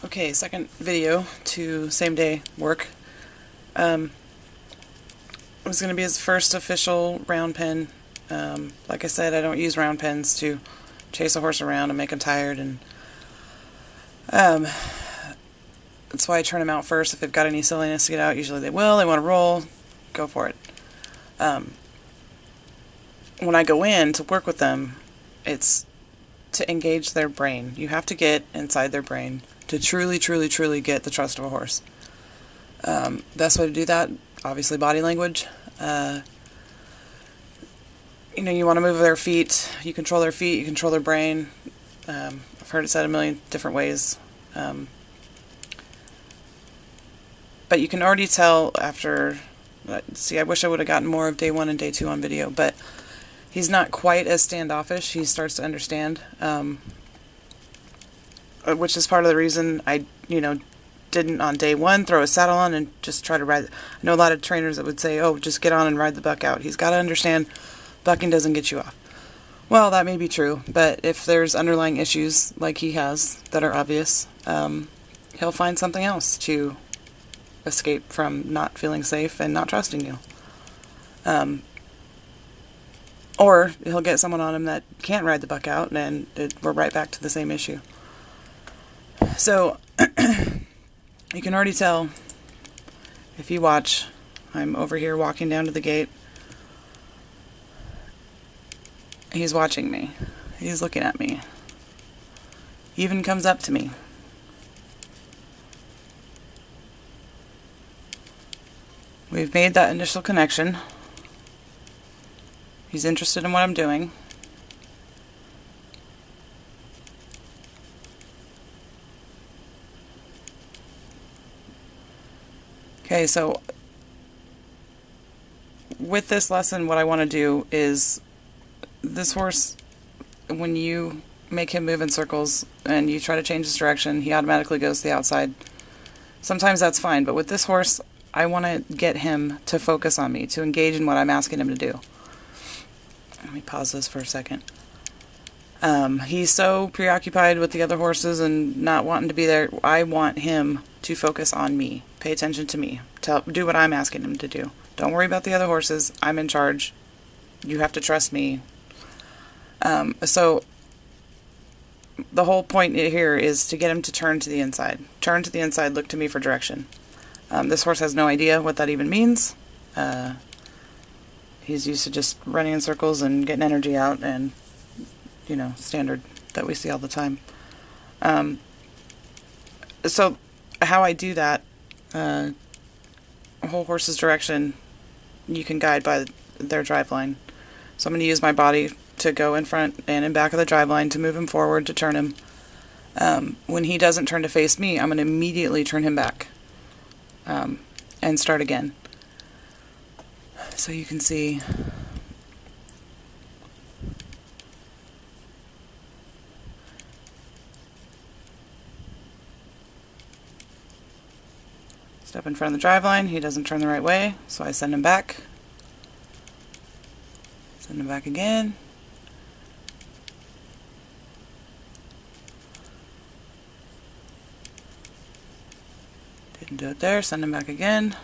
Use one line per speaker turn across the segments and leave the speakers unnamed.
Okay, second video to same day work. It was going to be his first official round pen. Like I said, I don't use round pens to chase a horse around and make him tired, and that's why I turn them out first. If they've got any silliness to get out, usually they will. They want to roll, go for it. When I go in to work with them, it's to engage their brain. You have to get inside their brain to truly, truly, truly get the trust of a horse. Best way to do that, obviously body language. You want to move their feet. You control their feet, you control their brain. I've heard it said a million different ways. But you can already tell after... See, I wish I would have gotten more of day 1 and day 2 on video, but he's not quite as standoffish. He starts to understand, which is part of the reason I, didn't on day 1 throw a saddle on and just try to ride. I know a lot of trainers that would say, oh, just get on and ride the buck out. He's got to understand bucking doesn't get you off. Well, that may be true, but if there's underlying issues like he has that are obvious, he'll find something else to escape from not feeling safe and not trusting you. Or he'll get someone on him that can't ride the buck out, and we're right back to the same issue. So, you can already tell, if you watch, I'm over here walking down to the gate. He's watching me. He's looking at me. He even comes up to me. We've made that initial connection. He's interested in what I'm doing. Okay, so with this lesson, what I want to do is, this horse, when you make him move in circles and you try to change his direction, he automatically goes to the outside. Sometimes that's fine, but with this horse, I want to get him to focus on me, to engage in what I'm asking him to do. Let me pause this for a second. He's so preoccupied with the other horses and not wanting to be there. I want him to focus on me, pay attention to me, do what I'm asking him to do. Don't worry about the other horses. I'm in charge. You have to trust me. So the whole point here is to get him to turn to the inside. Turn to the inside, look to me for direction. This horse has no idea what that even means. He's used to just running in circles and getting energy out, and, standard that we see all the time. So how I do that, a whole horse's direction, you can guide by their drive line. So I'm going to use my body to go in front and in back of the drive line to move him forward, to turn him. When he doesn't turn to face me, I'm going to immediately turn him back and start again. So you can see step in front of the drive line. He doesn't turn the right way, so I send him back. Send him back again. Didn't do it there, send him back again.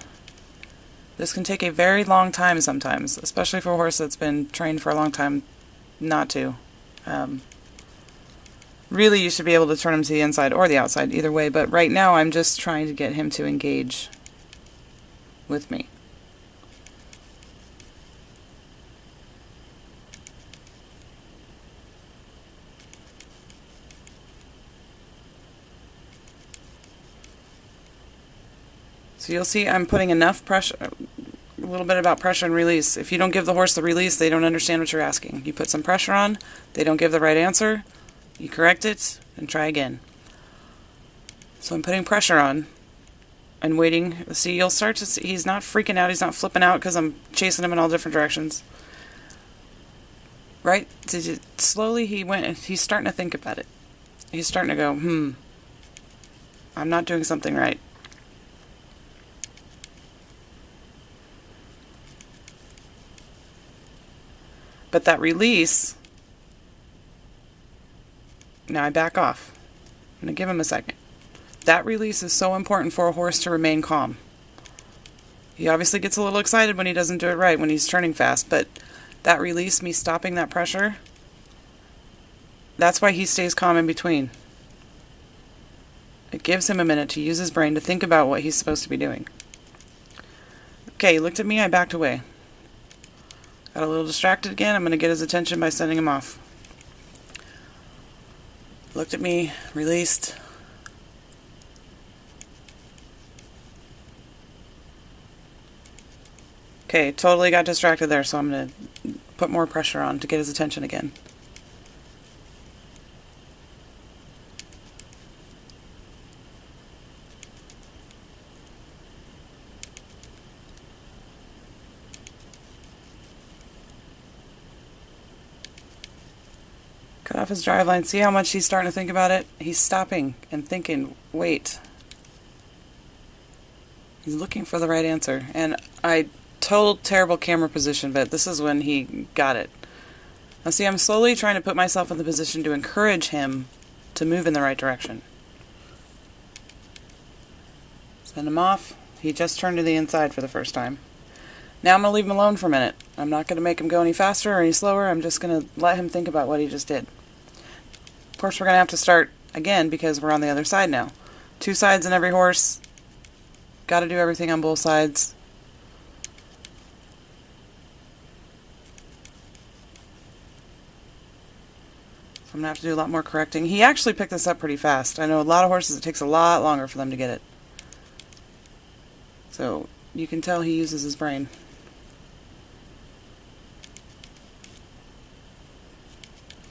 This can take a very long time sometimes, especially for a horse that's been trained for a long time not to. Really, you should be able to turn him to the inside or the outside, either way, but right now I'm just trying to get him to engage with me. So you'll see I'm putting enough pressure, a little bit about pressure and release. If you don't give the horse the release, they don't understand what you're asking. You put some pressure on, they don't give the right answer, you correct it, and try again. So I'm putting pressure on and waiting. See, you'll start to see he's not freaking out, he's not flipping out because I'm chasing him in all different directions. Right? Slowly he's starting to think about it. He's starting to go, I'm not doing something right. But that release, now I back off. I'm going to give him a second. That release is so important for a horse to remain calm. He obviously gets a little excited when he doesn't do it right, when he's turning fast, but that release, me stopping that pressure, that's why he stays calm in between. It gives him a minute to use his brain to think about what he's supposed to be doing. Okay, he looked at me, I backed away. Got a little distracted again. I'm going to get his attention by sending him off. Looked at me, released. Okay, totally got distracted there, so I'm going to put more pressure on to get his attention again. Cut off his drive line. See how much he's starting to think about it? He's stopping and thinking, wait. He's looking for the right answer. And I total terrible camera position, but this is when he got it. Now see, I'm slowly trying to put myself in the position to encourage him to move in the right direction. Send him off. He just turned to the inside for the first time. Now I'm going to leave him alone for a minute. I'm not going to make him go any faster or any slower. I'm just going to let him think about what he just did. Of course, we're going to have to start again because we're on the other side now. 2 sides in every horse. Got to do everything on both sides. So I'm going to have to do a lot more correcting. He actually picked this up pretty fast. I know a lot of horses, it takes a lot longer for them to get it. So you can tell he uses his brain.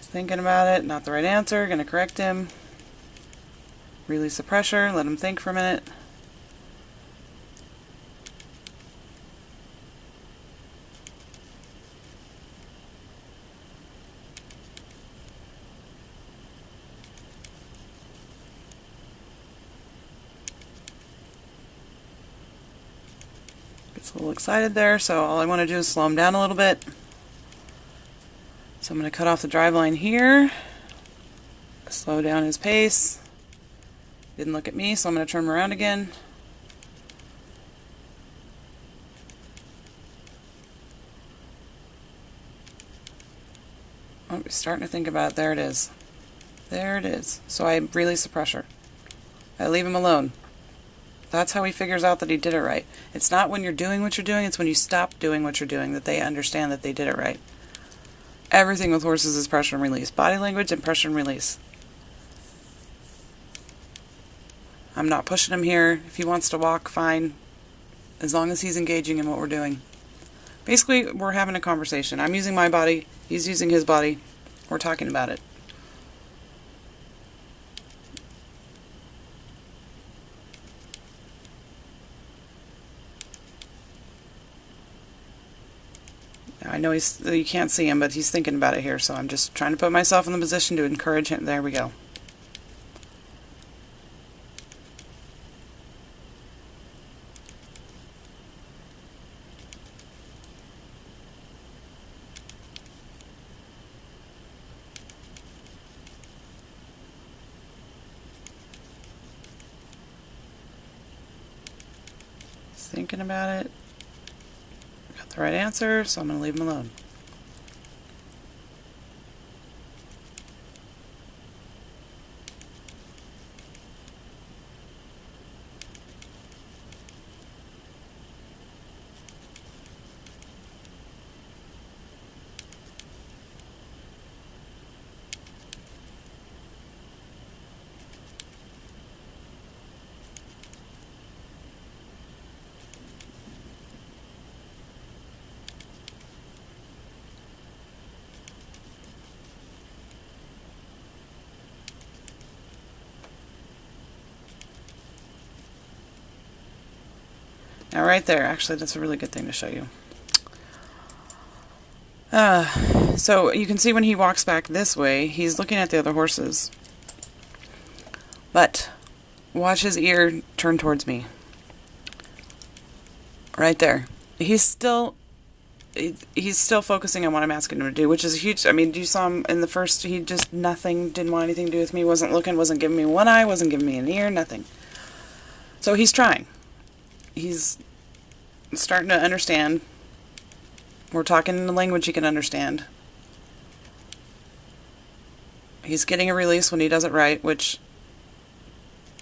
Thinking about it, not the right answer, gonna correct him. Release the pressure, let him think for a minute. Gets a little excited there, so all I want to do is slow him down a little bit. So I'm going to cut off the drive line here, slow down his pace. Didn't look at me, so I'm going to turn him around again. Oh, he's starting to think about it. There it is. There it is. So I release the pressure. I leave him alone. That's how he figures out that he did it right. It's not when you're doing what you're doing, it's when you stop doing what you're doing that they understand that they did it right. Everything with horses is pressure and release. Body language and pressure and release. I'm not pushing him here. If he wants to walk, fine. As long as he's engaging in what we're doing. Basically, we're having a conversation. I'm using my body. He's using his body. We're talking about it. I know you can't see him, but he's thinking about it here, so I'm just trying to put myself in the position to encourage him. There we go. He's thinking about it. Got the right answer, so I'm going to leave him alone. Now right there, actually that's a really good thing to show you. So you can see when he walks back this way, he's looking at the other horses. But watch his ear turn towards me. Right there. He's still focusing on what I'm asking him to do, which is a huge, I mean, you saw him in the first, he just nothing, didn't want anything to do with me, wasn't looking, wasn't giving me one eye, wasn't giving me an ear, nothing. So he's trying. He's starting to understand. We're talking in a language he can understand. He's getting a release when he does it right, which,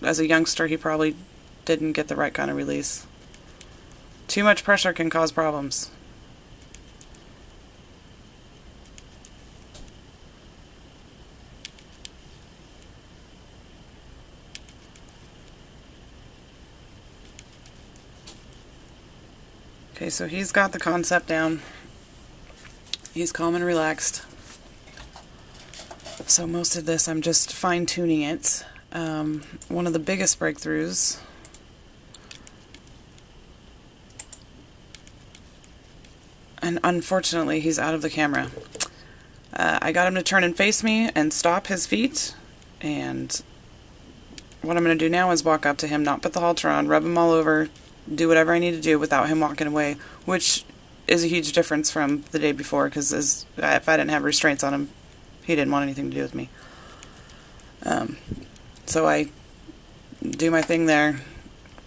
as a youngster, he probably didn't get the right kind of release. Too much pressure can cause problems. Okay, so he's got the concept down. He's calm and relaxed. So most of this, I'm just fine-tuning it. One of the biggest breakthroughs and unfortunately he's out of the camera. I got him to turn and face me and stop his feet, and what I'm going to do now is walk up to him, not put the halter on, rub him all over, do whatever I need to do without him walking away, which is a huge difference from the day before, because if I didn't have restraints on him, he didn't want anything to do with me. So I do my thing there,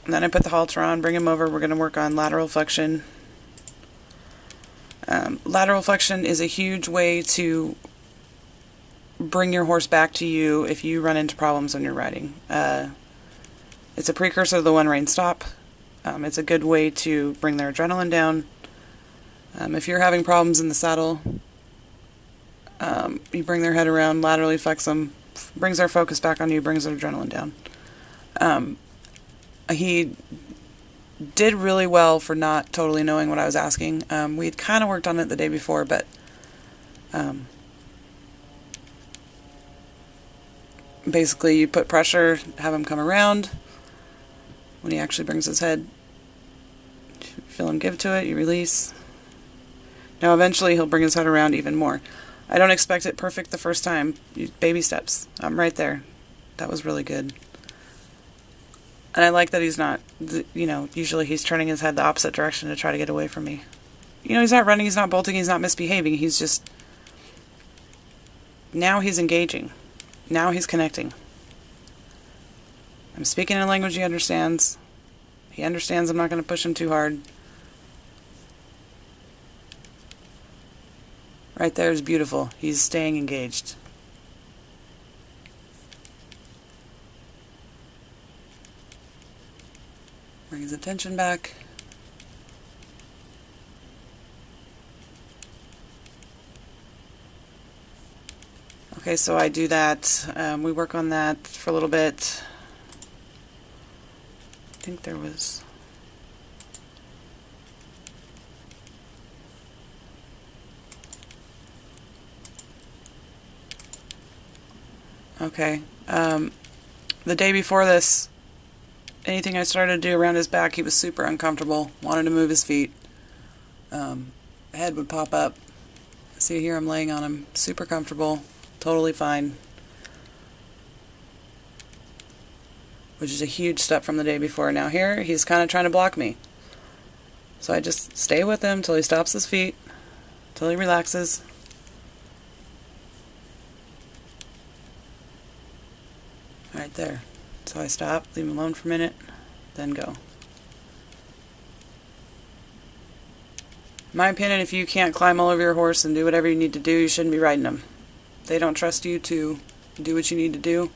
and then I put the halter on, bring him over. We're going to work on lateral flexion. Lateral flexion is a huge way to bring your horse back to you if you run into problems when you're riding. It's a precursor to the one-rein stop. It's a good way to bring their adrenaline down. If you're having problems in the saddle, you bring their head around, laterally flex them, brings their focus back on you, brings their adrenaline down. He did really well for not totally knowing what I was asking. We'd kind of worked on it the day before, but basically you put pressure, have him come around. When he actually brings his head, feel him give to it, you release. Now eventually he'll bring his head around even more. I don't expect it perfect the first time. Baby steps. I'm right there. That was really good. And I like that he's not, usually he's turning his head the opposite direction to try to get away from me. He's not running, he's not bolting, he's not misbehaving. He's just, now he's engaging. Now he's connecting. I'm speaking in a language he understands. He understands I'm not going to push him too hard. Right there is beautiful. He's staying engaged. Bring his attention back. Okay, so I do that. We work on that for a little bit. I think there was... Okay. The day before this, anything I started to do around his back, he was super uncomfortable, wanted to move his feet. Head would pop up. See here, I'm laying on him, super comfortable, totally fine. Which is a huge step from the day before. Now here, he's kind of trying to block me. So I just stay with him till he stops his feet, till he relaxes. Right there. So I stop, leave him alone for a minute, then go. In my opinion, if you can't climb all over your horse and do whatever you need to do, you shouldn't be riding them. They don't trust you to do what you need to do.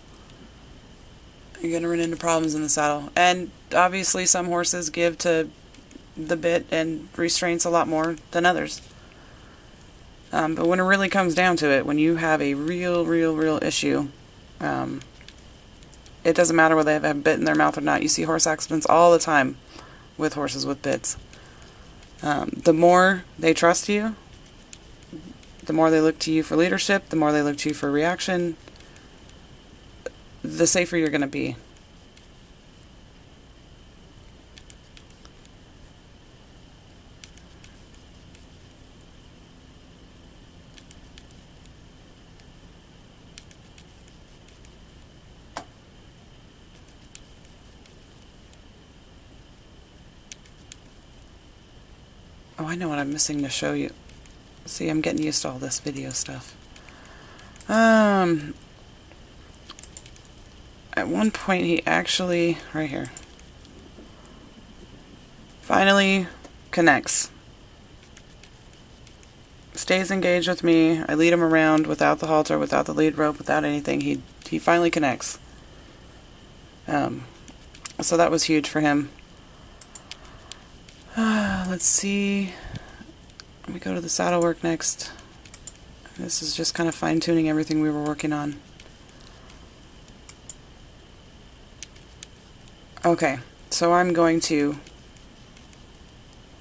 You're going to run into problems in the saddle. And obviously some horses give to the bit and restraints a lot more than others. But when it really comes down to it, when you have a real issue, it doesn't matter whether they have a bit in their mouth or not. You see horse accidents all the time with horses with bits. The more they trust you, the more they look to you for leadership, the more they look to you for reaction, the safer you're going to be. Oh, I know what I'm missing to show you. See, I'm getting used to all this video stuff. At one point he actually, right here, Finally connects. Stays engaged with me. I lead him around without the halter, without the lead rope, without anything. He finally connects. So that was huge for him. Let's see. Let me go to the saddle work next. This is just kind of fine-tuning everything we were working on. Okay, so I'm going to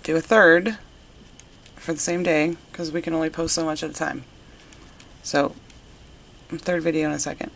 do a third for the same day, because we can only post so much at a time. So, third video in a second.